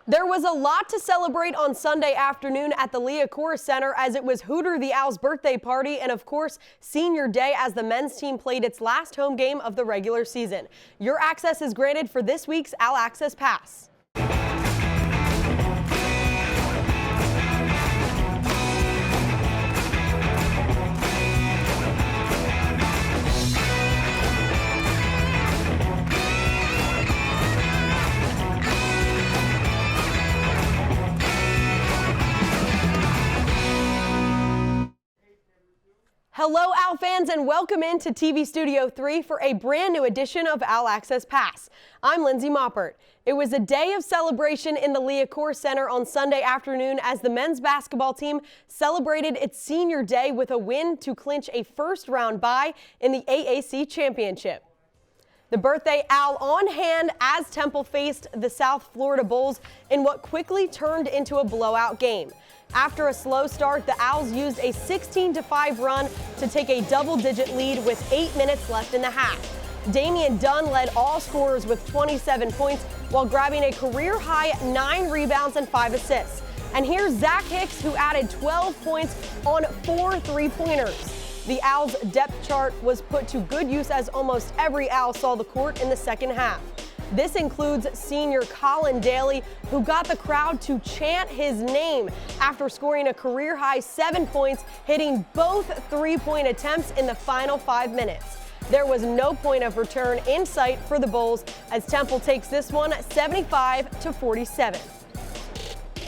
There was a lot to celebrate on Sunday afternoon at the Liacouras Center as it was Hooter the Owl's birthday party and, of course, senior day as the men's team played its last home game of the regular season. Your access is granted for this week's OwlAccess Pass. Hello, Owl fans, and welcome into TV Studio 3 for a brand new edition of OwlAccess Pass. I'm Lindsey Moppert. It was a day of celebration in the Liacouras Center on Sunday afternoon as the men's basketball team celebrated its senior day with a win to clinch a first-round bye in the AAC championship. The birthday Owl on hand as Temple faced the South Florida Bulls in what quickly turned into a blowout game. After a slow start, the Owls used a 16-5 run to take a double-digit lead with 8 minutes left in the half. Damien Dunn led all scorers with 27 points while grabbing a career-high 9 rebounds and 5 assists. And here's Zach Hicks, who added 12 points on 4 three-pointers. The Owls' depth chart was put to good use as almost every Owl saw the court in the second half. This includes senior Colin Daly, who got the crowd to chant his name after scoring a career-high 7 points, hitting both three-point attempts in the final 5 minutes. There was no point of return in sight for the Bulls as Temple takes this one 75-47.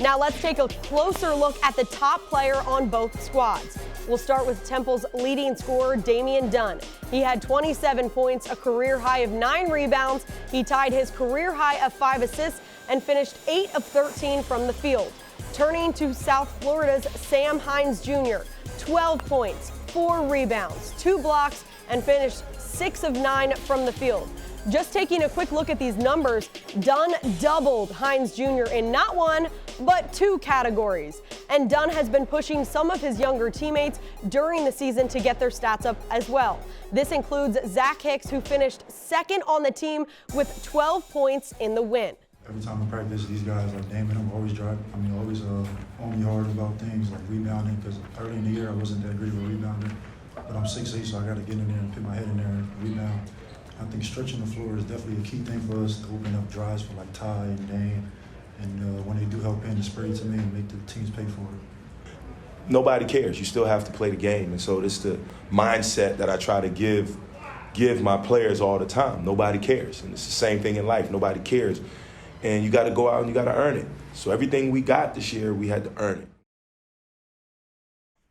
Now let's take a closer look at the top player on both squads. We'll start with Temple's leading scorer, Damien Dunn. He had 27 points, a career high of 9 rebounds. He tied his career high of 5 assists and finished 8 of 13 from the field. Turning to South Florida's Sam Hines Jr., 12 points, 4 rebounds, 2 blocks, and finished 6 of 9 from the field. Just taking a quick look at these numbers, Dunn doubled Hines Jr. in not one, but 2 categories. And Dunn has been pushing some of his younger teammates during the season to get their stats up as well. This includes Zach Hicks, who finished second on the team with 12 points in the win. Every time I practice, these guys like Damien, I'm always always on me hard about things like rebounding, because early in the year I wasn't that great of a rebounder. But I'm 6'8", so I got to get in there and put my head in there and rebound. I think stretching the floor is definitely a key thing for us to open up drives for like Ty and Dane. And when they do help in, to spray to me and make the teams pay for it. Nobody cares. You still have to play the game. And so this is the mindset that I try to give my players all the time. Nobody cares. And it's the same thing in life. Nobody cares. And you got to go out and you got to earn it. So everything we got this year, we had to earn it.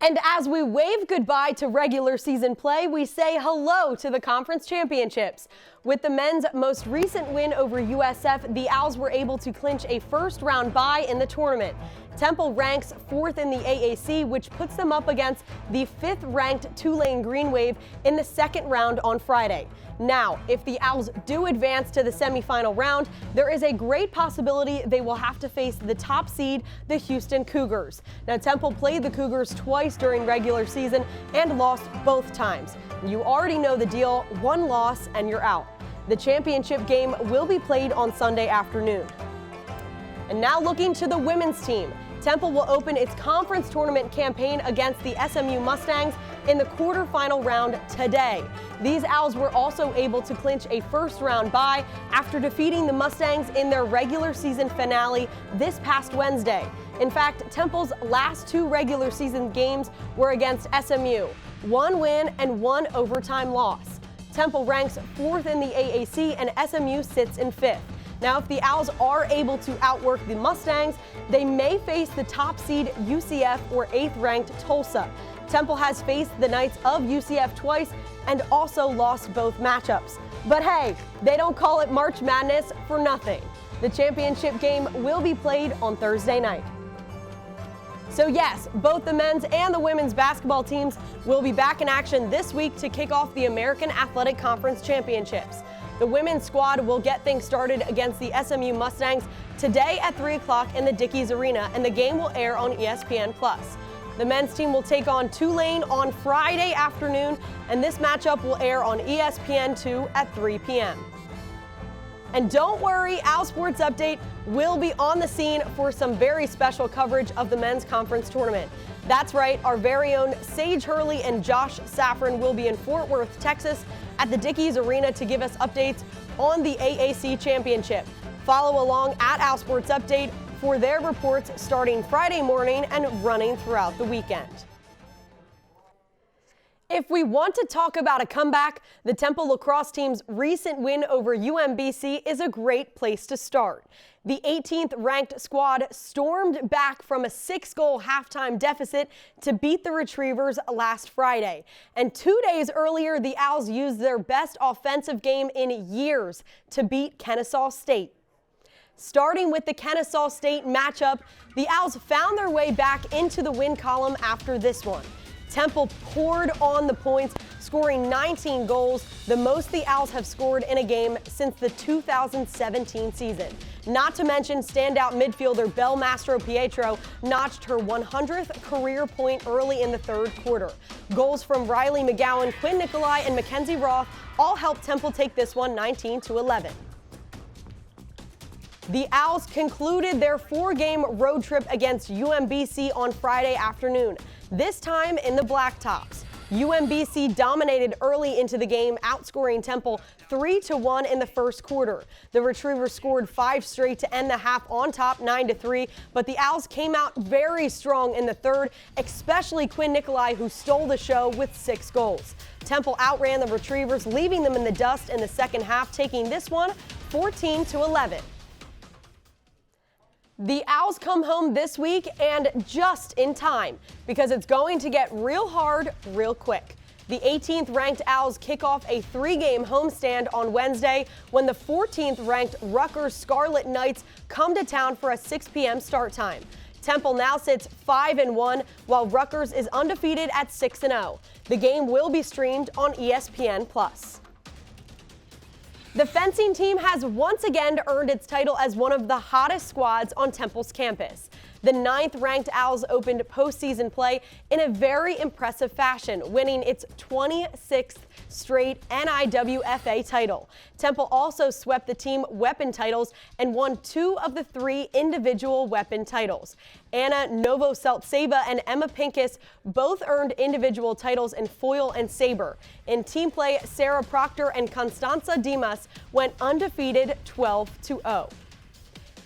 And as we wave goodbye to regular season play, we say hello to the conference championships. With the men's most recent win over USF, the Owls were able to clinch a first-round bye in the tournament. Temple ranks 4th in the AAC, which puts them up against the 5th-ranked Tulane Green Wave in the second round on Friday. Now, if the Owls do advance to the semifinal round, there is a great possibility they will have to face the top seed, the Houston Cougars. Now, Temple played the Cougars twice during regular season and lost both times. You already know the deal, 1 loss and you're out. The championship game will be played on Sunday afternoon. And now looking to the women's team. Temple will open its conference tournament campaign against the SMU Mustangs in the quarterfinal round today. These Owls were also able to clinch a first-round bye after defeating the Mustangs in their regular season finale this past Wednesday. In fact, Temple's last 2 regular season games were against SMU, 1 win and 1 overtime loss. Temple ranks 4th in the AAC and SMU sits in 5th. Now, if the Owls are able to outwork the Mustangs, they may face the top seed UCF or 8th-ranked Tulsa. Temple has faced the Knights of UCF twice and also lost both matchups. But hey, they don't call it March Madness for nothing. The championship game will be played on Thursday night. So yes, both the men's and the women's basketball teams will be back in action this week to kick off the American Athletic Conference Championships. The women's squad will get things started against the SMU Mustangs today at 3 o'clock in the Dickies Arena, and the game will air on ESPN+. The men's team will take on Tulane on Friday afternoon, and this matchup will air on ESPN2 at 3 p.m. And don't worry, Owl Sports Update will be on the scene for some very special coverage of the men's conference tournament. That's right, our very own Sage Hurley and Josh Safran will be in Fort Worth, Texas at the Dickies Arena to give us updates on the AAC Championship. Follow along at Owl Sports Update for their reports starting Friday morning and running throughout the weekend. If we want to talk about a comeback, the Temple lacrosse team's recent win over UMBC is a great place to start. The 18th ranked squad stormed back from a 6-goal halftime deficit to beat the Retrievers last Friday. And 2 days earlier, the Owls used their best offensive game in years to beat Kennesaw State. Starting with the Kennesaw State matchup, the Owls found their way back into the win column after this one. Temple poured on the points, scoring 19 goals, the most the Owls have scored in a game since the 2017 season. Not to mention standout midfielder Belle Mastro-Pietro notched her 100th career point early in the third quarter. Goals from Riley McGowan, Quinn Nicolai, and Mackenzie Roth all helped Temple take this one 19-11. The Owls concluded their 4-game road trip against UMBC on Friday afternoon, this time in the Blacktops. UMBC dominated early into the game, outscoring Temple 3-1 in the first quarter. The Retrievers scored 5 straight to end the half on top 9-3, but the Owls came out very strong in the third, especially Quinn Nicolai, who stole the show with 6 goals. Temple outran the Retrievers, leaving them in the dust in the second half, taking this one 14-11. The Owls come home this week and just in time because it's going to get real hard real quick. The 18th ranked Owls kick off a 3-game homestand on Wednesday when the 14th ranked Rutgers Scarlet Knights come to town for a 6 p.m. start time. Temple now sits 5-1 while Rutgers is undefeated at 6-0. The game will be streamed on ESPN+. The fencing team has once again earned its title as one of the hottest squads on Temple's campus. The 9th-ranked Owls opened postseason play in a very impressive fashion, winning its 26th straight NIWFA title. Temple also swept the team weapon titles and won 2 of the 3 individual weapon titles. Anna Novoseltseva and Emma Pincus both earned individual titles in foil and saber. In team play, Sarah Proctor and Constanza Dimas went undefeated 12-0.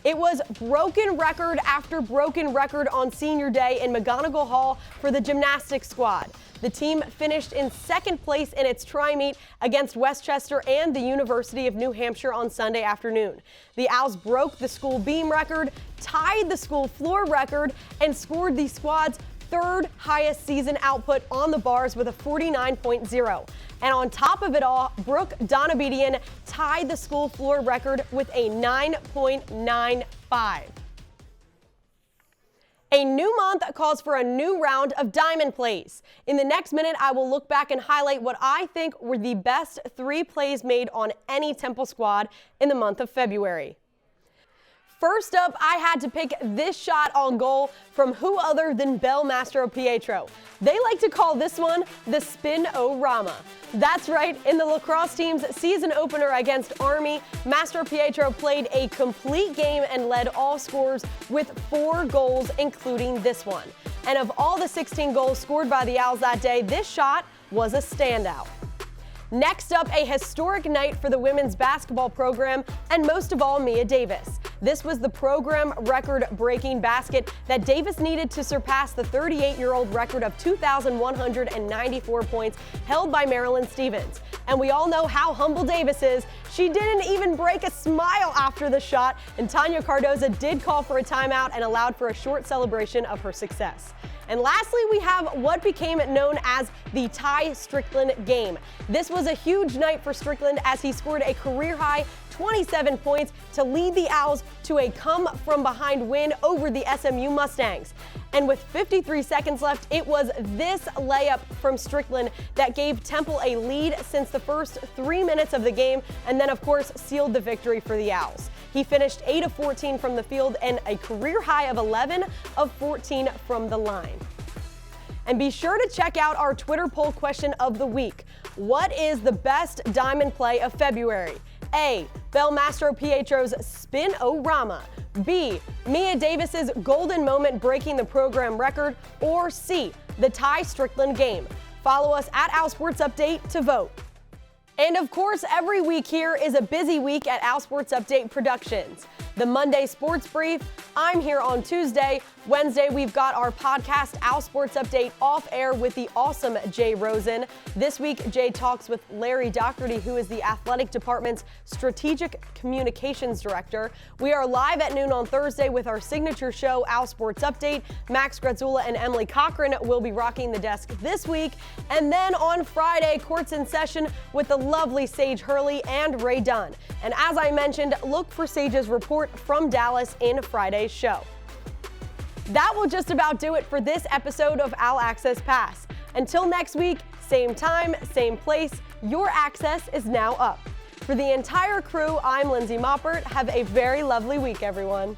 It was broken record after broken record on senior day in McGonigal Hall for the gymnastics squad. The team finished in 2nd place in its tri-meet against Westchester and the University of New Hampshire on Sunday afternoon. The Owls broke the school beam record, tied the school floor record, and scored the squad's 3rd highest season output on the bars with a 49.0. And on top of it all, Brooke Donabedian tied the school floor record with a 9.95. A new month calls for a new round of diamond plays. In the next minute, I will look back and highlight what I think were the best 3 plays made on any Temple squad in the month of February. First up, I had to pick this shot on goal from who other than Belle Mastro-Pietro. They like to call this one the Spin-O-Rama. That's right, in the lacrosse team's season opener against Army, Mastro-Pietro played a complete game and led all scorers with 4 goals, including this one. And of all the 16 goals scored by the Owls that day, this shot was a standout. Next up, a historic night for the women's basketball program, and most of all, Mia Davis. This was the program record-breaking basket that Davis needed to surpass the 38-year-old record of 2,194 points held by Marilyn Stevens. And we all know how humble Davis is. She didn't even break a smile after the shot, and Tanya Cardoza did call for a timeout and allowed for a short celebration of her success. And lastly, we have what became known as the Strickland Game. This was a huge night for Strickland as he scored a career-high 27 points to lead the Owls to a come-from-behind win over the SMU Mustangs. And with 53 seconds left, it was this layup from Strickland that gave Temple a lead since the first 3 minutes of the game, and then, of course, sealed the victory for the Owls. He finished 8 of 14 from the field and a career high of 11 of 14 from the line. And be sure to check out our Twitter poll question of the week. What is the best diamond play of February? A. Belle Mastro-Pietro's Spin-O-Rama. B, Mia Davis's golden moment breaking the program record, or C, the tie Strickland game? Follow us at Owl Sports Update to vote. And of course, every week here is a busy week at Owl Sports Update Productions. The Monday Sports Brief, I'm here on Tuesday. Wednesday, we've got our podcast, Owl Sports Update, off air with the awesome Jay Rosen. This week, Jay talks with Larry Doherty, who is the athletic department's strategic communications director. We are live at noon on Thursday with our signature show, Owl Sports Update. Max Grazzula and Emily Cochran will be rocking the desk this week. And then on Friday, court's in session with the lovely Sage Hurley and Ray Dunn. And as I mentioned, look for Sage's report from Dallas in Friday's show. That will just about do it for this episode of OwlAccess Pass. Until next week, same time, same place, your access is now up. For the entire crew, I'm Lindsey Moppert. Have a very lovely week, everyone.